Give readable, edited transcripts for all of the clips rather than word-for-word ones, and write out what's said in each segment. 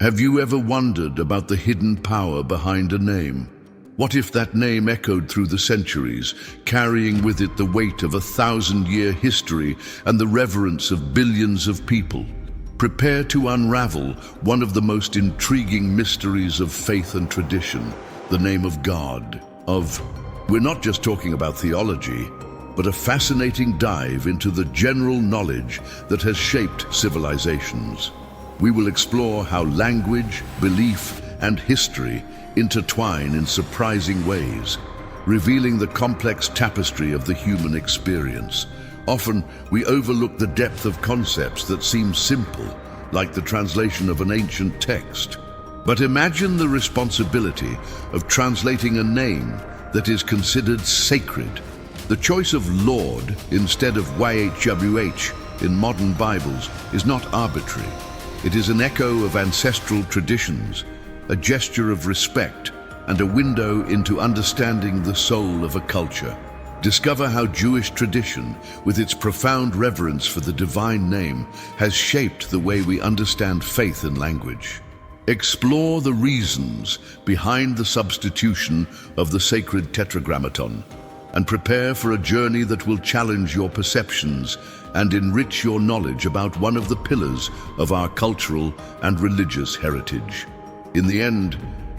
Have you ever wondered about the hidden power behind a name? What if that name echoed through the centuries, carrying with it the weight of a 1,000-year history and the reverence of billions of people? Prepare to unravel one of the most intriguing mysteries of faith and tradition, the name of God. We're not just talking about theology, but a fascinating dive into the general knowledge that has shaped civilizations. We will explore how language, belief, and history intertwine in surprising ways, revealing the complex tapestry of the human experience. Often, we overlook the depth of concepts that seem simple, like the translation of an ancient text. But imagine the responsibility of translating a name that is considered sacred. The choice of Lord instead of YHWH in modern Bibles is not arbitrary. It is an echo of ancestral traditions, a gesture of respect, and a window into understanding the soul of a culture. Discover how Jewish tradition, with its profound reverence for the divine name, has shaped the way we understand faith and language. Explore the reasons behind the substitution of the sacred Tetragrammaton, and prepare for a journey that will challenge your perceptions and enrich your knowledge about one of the pillars of our cultural and religious heritage. In the end,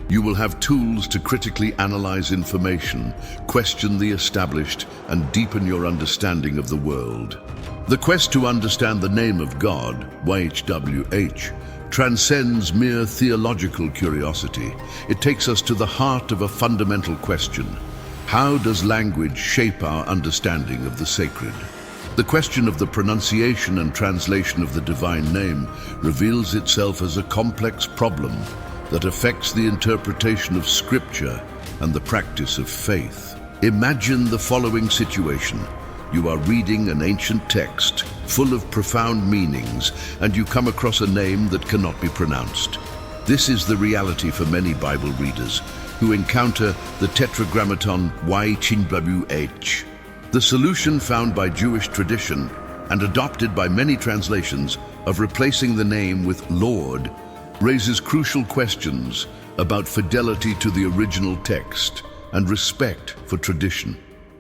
you will have tools to critically analyze information, question the established, and deepen your understanding of the world. The quest to understand the name of God, YHWH, transcends mere theological curiosity. It takes us to the heart of a fundamental question. How does language shape our understanding of the sacred? The question of the pronunciation and translation of the divine name reveals itself as a complex problem that affects the interpretation of Scripture and the practice of faith. Imagine the following situation. You are reading an ancient text full of profound meanings, and you come across a name that cannot be pronounced. This is the reality for many Bible readers who encounter the Tetragrammaton YHWH. The solution found by Jewish tradition and adopted by many translations of replacing the name with Lord raises crucial questions about fidelity to the original text and respect for tradition.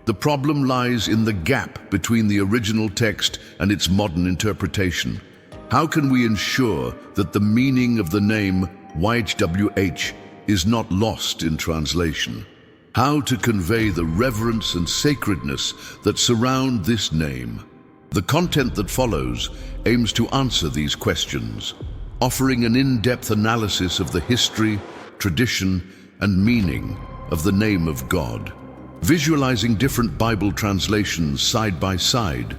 The problem lies in the gap between the original text and its modern interpretation. How can we ensure that the meaning of the name YHWH is not lost in translation? How to convey the reverence and sacredness that surround this name? The content that follows aims to answer these questions, offering an in-depth analysis of the history, tradition, and meaning of the name of God. Visualizing different Bible translations side by side,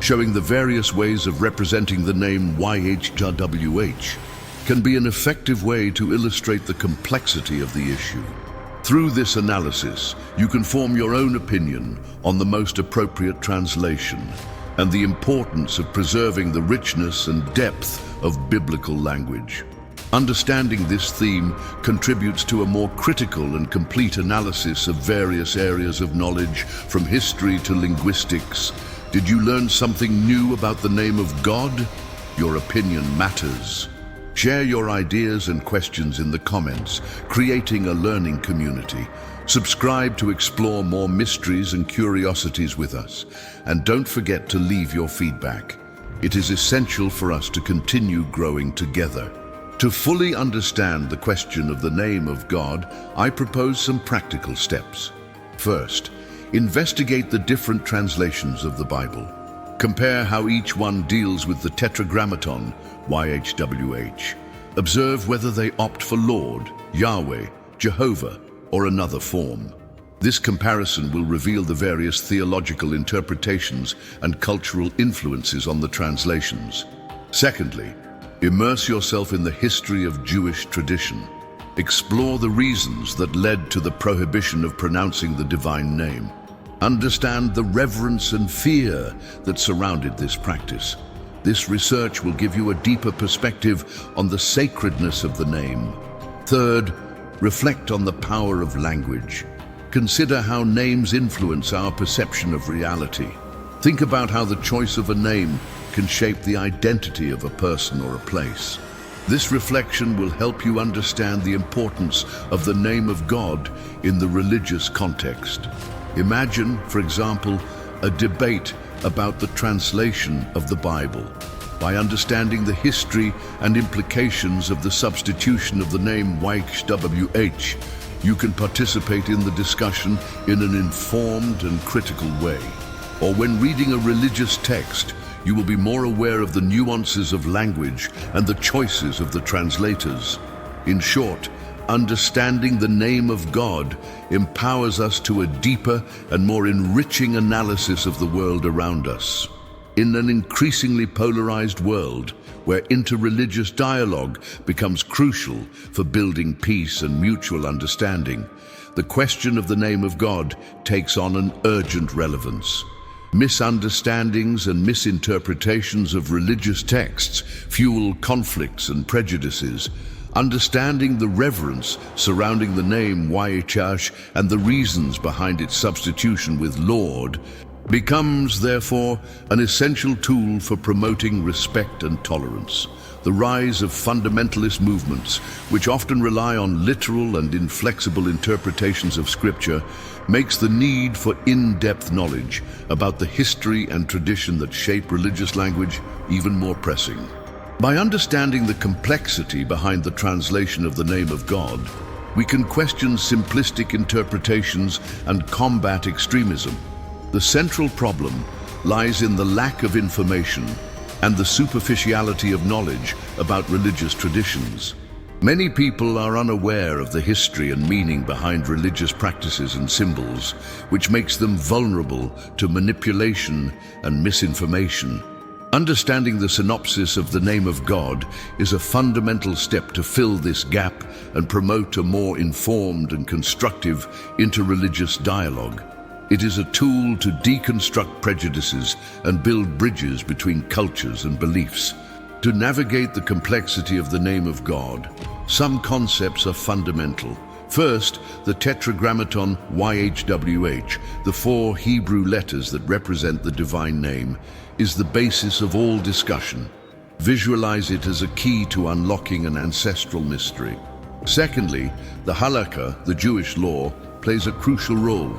showing the various ways of representing the name YHWH, can be an effective way to illustrate the complexity of the issue. Through this analysis, you can form your own opinion on the most appropriate translation and the importance of preserving the richness and depth of biblical language. Understanding this theme contributes to a more critical and complete analysis of various areas of knowledge, from history to linguistics. Did you learn something new about the name of God? Your opinion matters. Share your ideas and questions in the comments, creating a learning community. Subscribe to explore more mysteries and curiosities with us. And don't forget to leave your feedback. It is essential for us to continue growing together. To fully understand the question of the name of God, I propose some practical steps. First, investigate the different translations of the Bible. Compare how each one deals with the Tetragrammaton, YHWH. Observe whether they opt for Lord, Yahweh, Jehovah, or another form. This comparison will reveal the various theological interpretations and cultural influences on the translations. Secondly, immerse yourself in the history of Jewish tradition. Explore the reasons that led to the prohibition of pronouncing the divine name. Understand the reverence and fear that surrounded this practice. This research will give you a deeper perspective on the sacredness of the name. Third, reflect on the power of language. Consider how names influence our perception of reality. Think about how the choice of a name can shape the identity of a person or a place. This reflection will help you understand the importance of the name of God in the religious context. Imagine, for example, a debate about the translation of the Bible. By understanding the history and implications of the substitution of the name YHWH, you can participate in the discussion in an informed and critical way. Or when reading a religious text, you will be more aware of the nuances of language and the choices of the translators. In short, understanding the name of God empowers us to a deeper and more enriching analysis of the world around us. In an increasingly polarized world, where interreligious dialogue becomes crucial for building peace and mutual understanding, the question of the name of God takes on an urgent relevance. Misunderstandings and misinterpretations of religious texts fuel conflicts and prejudices. Understanding the reverence surrounding the name YHWH and the reasons behind its substitution with Lord becomes, therefore, an essential tool for promoting respect and tolerance. The rise of fundamentalist movements, which often rely on literal and inflexible interpretations of Scripture, makes the need for in-depth knowledge about the history and tradition that shape religious language even more pressing. By understanding the complexity behind the translation of the name of God, we can question simplistic interpretations and combat extremism. The central problem lies in the lack of information and the superficiality of knowledge about religious traditions. Many people are unaware of the history and meaning behind religious practices and symbols, which makes them vulnerable to manipulation and misinformation. Understanding the synopsis of the name of God is a fundamental step to fill this gap and promote a more informed and constructive interreligious dialogue. It is a tool to deconstruct prejudices and build bridges between cultures and beliefs. To navigate the complexity of the name of God, some concepts are fundamental. First, the Tetragrammaton YHWH, the 4 Hebrew letters that represent the divine name, is the basis of all discussion. Visualize it as a key to unlocking an ancestral mystery. Secondly, the halakha, the Jewish law, plays a crucial role.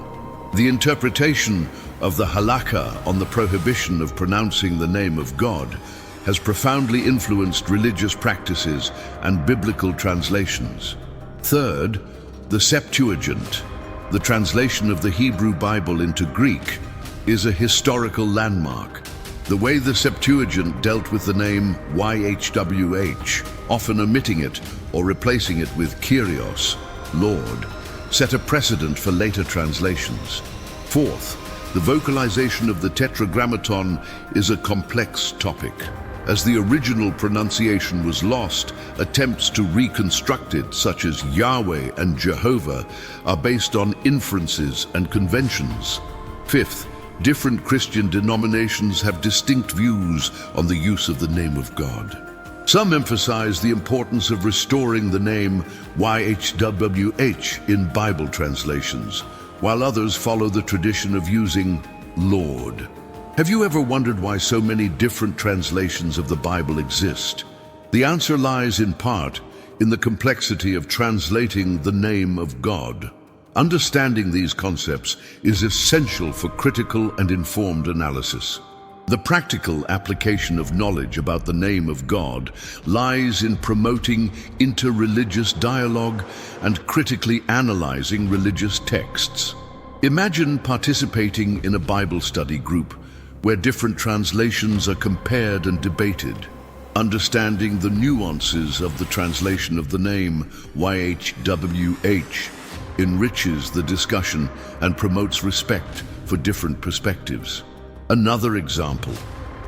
The interpretation of the halakha on the prohibition of pronouncing the name of God has profoundly influenced religious practices and biblical translations. Third, the Septuagint, the translation of the Hebrew Bible into Greek, is a historical landmark. The way the Septuagint dealt with the name YHWH, often omitting it or replacing it with Kyrios, Lord, set a precedent for later translations. Fourth, the vocalization of the Tetragrammaton is a complex topic. As the original pronunciation was lost, attempts to reconstruct it, such as Yahweh and Jehovah, are based on inferences and conventions. Fifth, different Christian denominations have distinct views on the use of the name of God. Some emphasize the importance of restoring the name YHWH in Bible translations, while others follow the tradition of using Lord. Have you ever wondered why so many different translations of the Bible exist? The answer lies in part in the complexity of translating the name of God. Understanding these concepts is essential for critical and informed analysis. The practical application of knowledge about the name of God lies in promoting interreligious dialogue and critically analyzing religious texts. Imagine participating in a Bible study group where different translations are compared and debated. Understanding the nuances of the translation of the name YHWH enriches the discussion and promotes respect for different perspectives. Another example,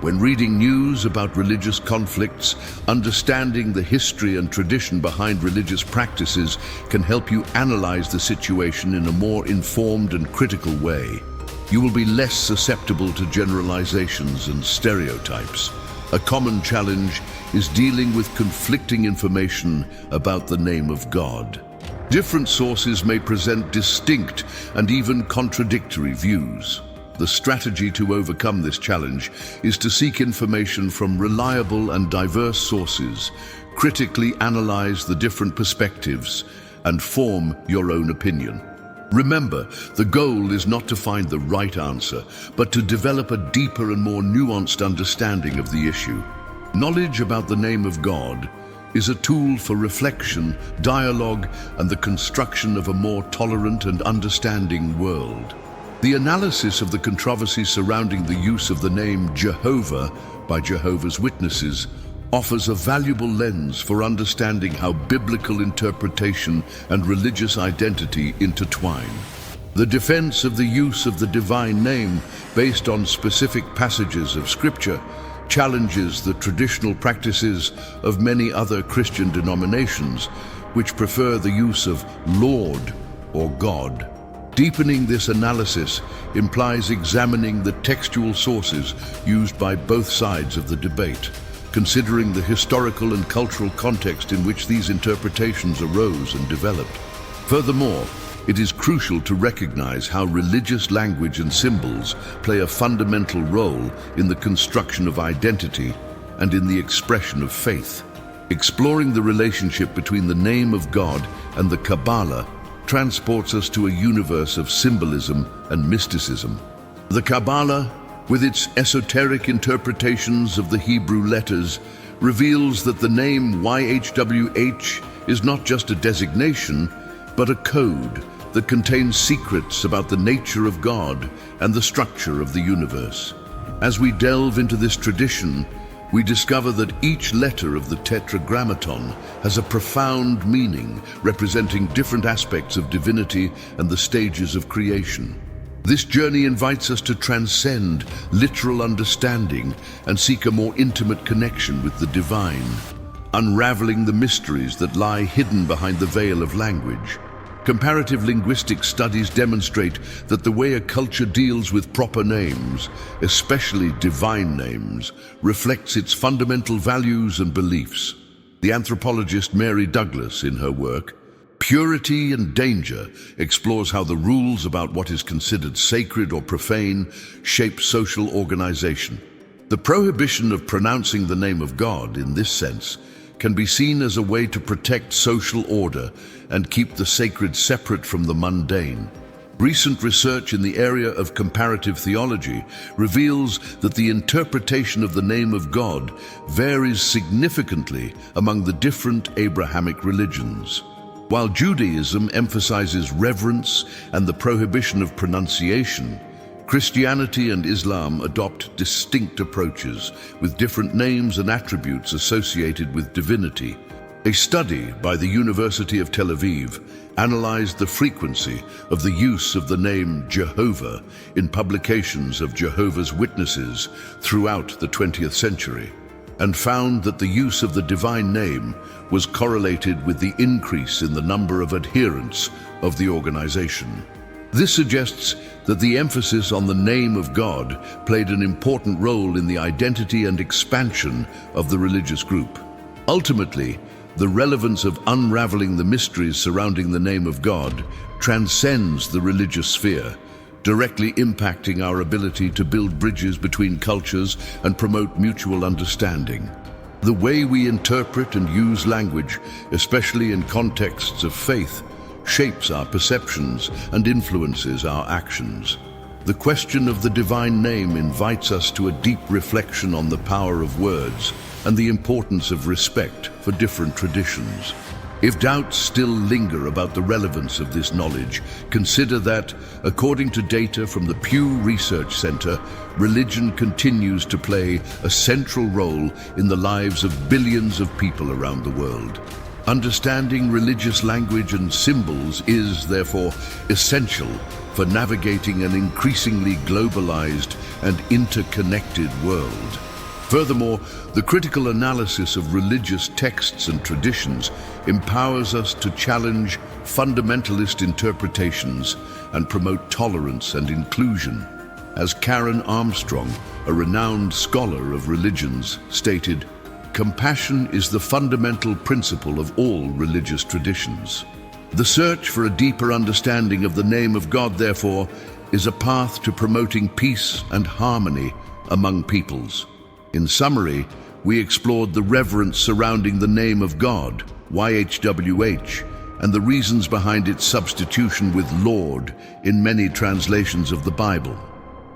when reading news about religious conflicts, understanding the history and tradition behind religious practices can help you analyze the situation in a more informed and critical way. You will be less susceptible to generalizations and stereotypes. A common challenge is dealing with conflicting information about the name of God. Different sources may present distinct and even contradictory views. The strategy to overcome this challenge is to seek information from reliable and diverse sources, critically analyze the different perspectives, and form your own opinion. Remember, the goal is not to find the right answer, but to develop a deeper and more nuanced understanding of the issue. Knowledge about the name of God is a tool for reflection, dialogue, and the construction of a more tolerant and understanding world. The analysis of the controversy surrounding the use of the name Jehovah by Jehovah's Witnesses offers a valuable lens for understanding how biblical interpretation and religious identity intertwine. The defense of the use of the divine name based on specific passages of Scripture challenges the traditional practices of many other Christian denominations, which prefer the use of Lord or God. Deepening this analysis implies examining the textual sources used by both sides of the debate, considering the historical and cultural context in which these interpretations arose and developed. Furthermore, it is crucial to recognize how religious language and symbols play a fundamental role in the construction of identity and in the expression of faith. Exploring the relationship between the name of God and the Kabbalah transports us to a universe of symbolism and mysticism. The Kabbalah, with its esoteric interpretations of the Hebrew letters, reveals that the name YHWH is not just a designation, but a code that contains secrets about the nature of God and the structure of the universe. As we delve into this tradition, we discover that each letter of the Tetragrammaton has a profound meaning, representing different aspects of divinity and the stages of creation. This journey invites us to transcend literal understanding and seek a more intimate connection with the divine, unraveling the mysteries that lie hidden behind the veil of language. Comparative linguistic studies demonstrate that the way a culture deals with proper names, especially divine names, reflects its fundamental values and beliefs. The anthropologist Mary Douglas, in her work, Purity and Danger, explores how the rules about what is considered sacred or profane shape social organization. The prohibition of pronouncing the name of God, in this sense, can be seen as a way to protect social order and keep the sacred separate from the mundane. Recent research in the area of comparative theology reveals that the interpretation of the name of God varies significantly among the different Abrahamic religions. While Judaism emphasizes reverence and the prohibition of pronunciation, Christianity and Islam adopt distinct approaches with different names and attributes associated with divinity. A study by the University of Tel Aviv analyzed the frequency of the use of the name Jehovah in publications of Jehovah's Witnesses throughout the 20th century, and found that the use of the divine name was correlated with the increase in the number of adherents of the organization. This suggests that the emphasis on the name of God played an important role in the identity and expansion of the religious group. Ultimately, the relevance of unraveling the mysteries surrounding the name of God transcends the religious sphere, directly impacting our ability to build bridges between cultures and promote mutual understanding. The way we interpret and use language, especially in contexts of faith, shapes our perceptions and influences our actions. The question of the divine name invites us to a deep reflection on the power of words and the importance of respect for different traditions. If doubts still linger about the relevance of this knowledge, consider that, according to data from the Pew Research Center, religion continues to play a central role in the lives of billions of people around the world. Understanding religious language and symbols is, therefore, essential for navigating an increasingly globalized and interconnected world. Furthermore, the critical analysis of religious texts and traditions empowers us to challenge fundamentalist interpretations and promote tolerance and inclusion. As Karen Armstrong, a renowned scholar of religions, stated, "Compassion is the fundamental principle of all religious traditions." The search for a deeper understanding of the name of God, therefore, is a path to promoting peace and harmony among peoples. In summary, we explored the reverence surrounding the name of God, YHWH, and the reasons behind its substitution with Lord in many translations of the Bible.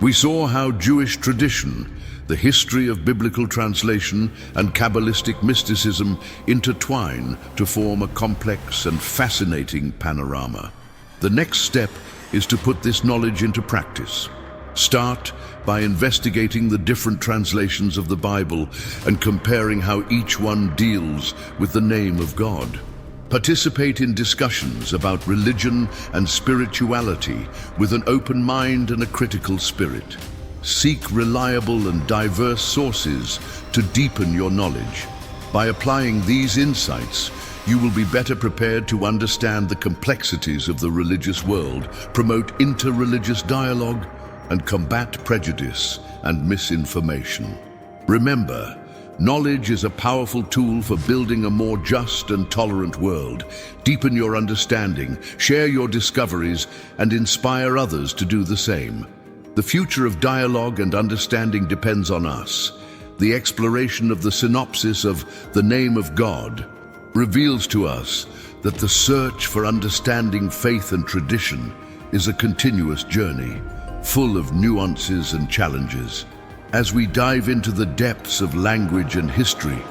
We saw how Jewish tradition, the history of biblical translation, and Kabbalistic mysticism intertwine to form a complex and fascinating panorama. The next step is to put this knowledge into practice. Start by investigating the different translations of the Bible and comparing how each one deals with the name of God. Participate in discussions about religion and spirituality with an open mind and a critical spirit. Seek reliable and diverse sources to deepen your knowledge. By applying these insights, you will be better prepared to understand the complexities of the religious world, promote interreligious dialogue, and combat prejudice and misinformation. Remember, knowledge is a powerful tool for building a more just and tolerant world. Deepen your understanding, share your discoveries, and inspire others to do the same. The future of dialogue and understanding depends on us. The exploration of the synopsis of the name of God reveals to us that the search for understanding faith and tradition is a continuous journey, full of nuances and challenges. As we dive into the depths of language and history,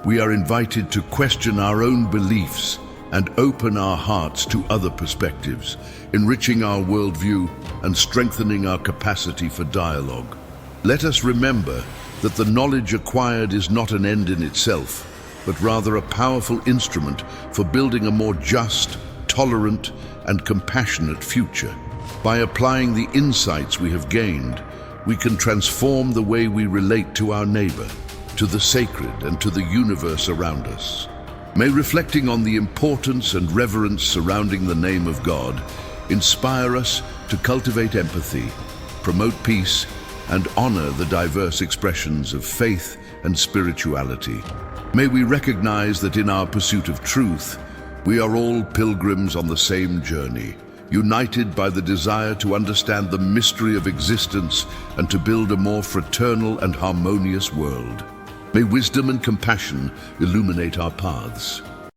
we are invited to question our own beliefs and open our hearts to other perspectives, enriching our worldview and strengthening our capacity for dialogue. Let us remember that the knowledge acquired is not an end in itself, but rather a powerful instrument for building a more just, tolerant, and compassionate future. By applying the insights we have gained, we can transform the way we relate to our neighbor, to the sacred, and to the universe around us. May reflecting on the importance and reverence surrounding the name of God inspire us to cultivate empathy, promote peace, and honor the diverse expressions of faith and spirituality. May we recognize that in our pursuit of truth, we are all pilgrims on the same journey, united by the desire to understand the mystery of existence and to build a more fraternal and harmonious world. May wisdom and compassion illuminate our paths.